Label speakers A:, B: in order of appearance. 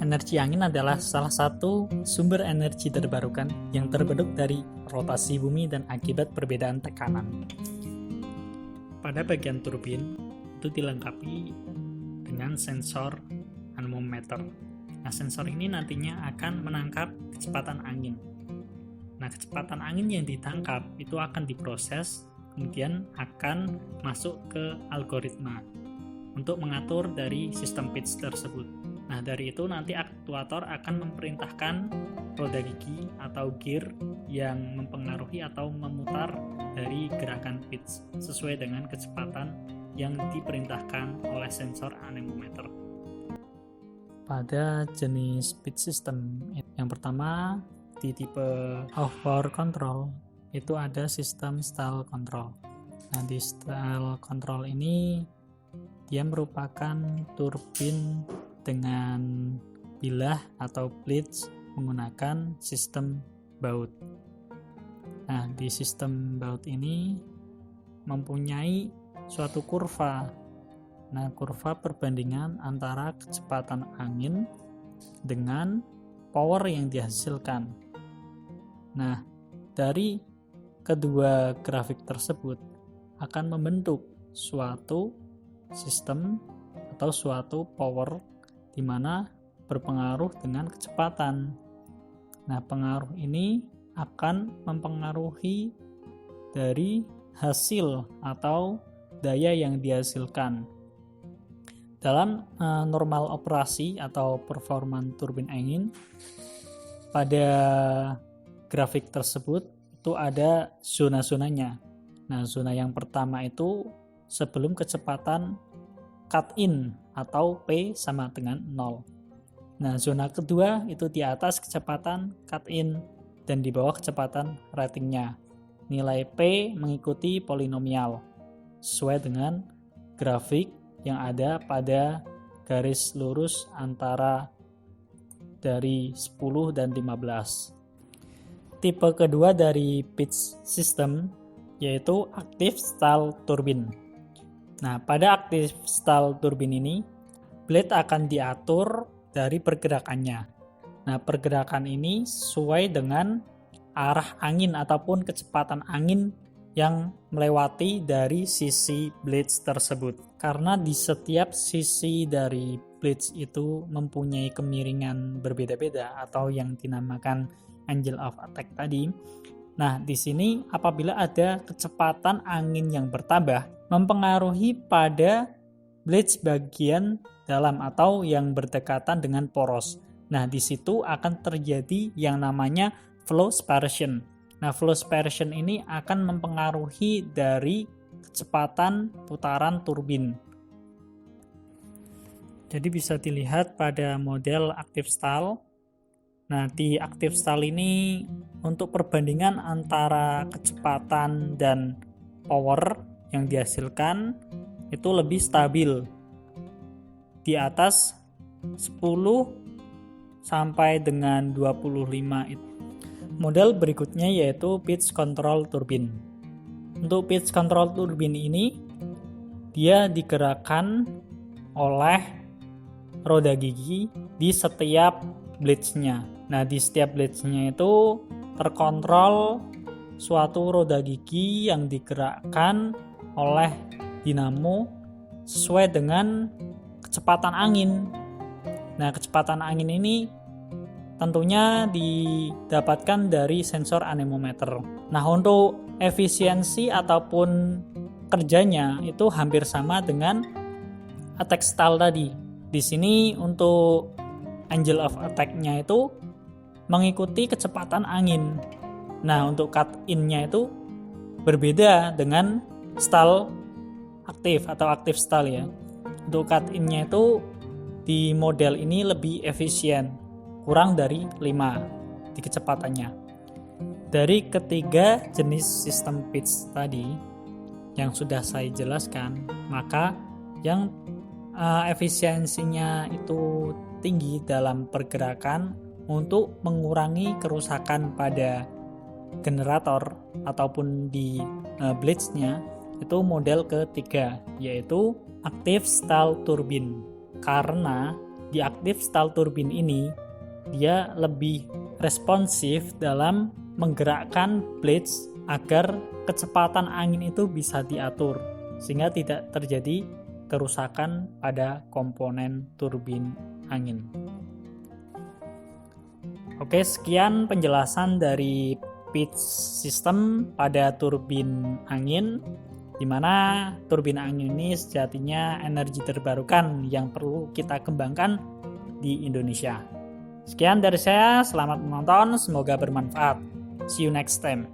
A: Energi angin adalah salah satu sumber energi terbarukan yang terbentuk dari rotasi bumi dan akibat perbedaan tekanan. Pada bagian turbin itu dilengkapi dengan sensor anemometer. Nah, sensor ini nantinya akan menangkap kecepatan angin. Nah, kecepatan angin yang ditangkap itu akan diproses, kemudian akan masuk ke algoritma untuk mengatur dari sistem pitch tersebut. Nah, dari itu nanti aktuator akan memerintahkan roda gigi atau gear yang mempengaruhi atau memutar dari gerakan pitch sesuai dengan kecepatan yang diperintahkan oleh sensor anemometer. Pada jenis pitch system, yang pertama di tipe off-board control itu ada sistem stall control. Nah, di stall control ini dia merupakan turbin dengan bilah atau blades menggunakan sistem baut. Nah, di sistem baut ini mempunyai suatu kurva. Nah, kurva perbandingan antara kecepatan angin dengan power yang dihasilkan. Nah, dari kedua grafik tersebut akan membentuk suatu sistem atau suatu power di mana berpengaruh dengan kecepatan. Nah, pengaruh ini akan mempengaruhi dari hasil atau daya yang dihasilkan. Dalam normal operasi atau performa turbin angin, pada grafik tersebut itu ada zona-zonanya. Nah, zona yang pertama itu sebelum kecepatan cut in atau P sama dengan 0. Nah, zona kedua itu di atas kecepatan cut in dan di bawah kecepatan ratingnya. Nilai P mengikuti polinomial sesuai dengan grafik yang ada pada garis lurus antara dari 10 dan 15. Tipe kedua dari pitch system yaitu active stall turbine. Nah, pada active stall turbin ini, blade akan diatur dari pergerakannya. Nah, pergerakan ini sesuai dengan arah angin ataupun kecepatan angin yang melewati dari sisi blades tersebut. Karena di setiap sisi dari blades itu mempunyai kemiringan berbeda-beda atau yang dinamakan angle of attack tadi. Nah, di sini apabila ada kecepatan angin yang bertambah, mempengaruhi pada blades bagian dalam atau yang berdekatan dengan poros. Nah, di situ akan terjadi yang namanya flow sparation. Nah, flow sparation ini akan mempengaruhi dari kecepatan putaran turbin. Jadi bisa dilihat pada model active stall. Nah, di active stall ini untuk perbandingan antara kecepatan dan power yang dihasilkan itu lebih stabil di atas 10 sampai dengan 25 itu. Model berikutnya yaitu pitch control turbine. Untuk pitch control turbine ini dia digerakkan oleh roda gigi di setiap blades-nya. Nah, di setiap blades-nya itu terkontrol suatu roda gigi yang digerakkan oleh dinamo sesuai dengan kecepatan angin. Nah, kecepatan angin ini tentunya didapatkan dari sensor anemometer. Nah, untuk efisiensi ataupun kerjanya itu hampir sama dengan attack stall tadi. Di sini untuk angle of attack-nya itu mengikuti kecepatan angin. Nah, untuk cut in-nya itu berbeda dengan stall aktif atau active stall ya. Untuk cut in-nya itu di model ini lebih efisien, kurang dari 5 di kecepatannya. Dari ketiga jenis sistem pitch tadi yang sudah saya jelaskan, maka yang efisiensinya itu tinggi dalam pergerakan untuk mengurangi kerusakan pada generator ataupun di blades-nya itu model ketiga, yaitu active stall turbine. Karena di active stall turbine ini dia lebih responsif dalam menggerakkan blades agar kecepatan angin itu bisa diatur sehingga tidak terjadi kerusakan pada komponen turbin angin. Oke, sekian penjelasan dari pitch system pada turbin angin, di mana turbin angin ini sejatinya energi terbarukan yang perlu kita kembangkan di Indonesia. Sekian dari saya, selamat menonton, semoga bermanfaat. See you next time.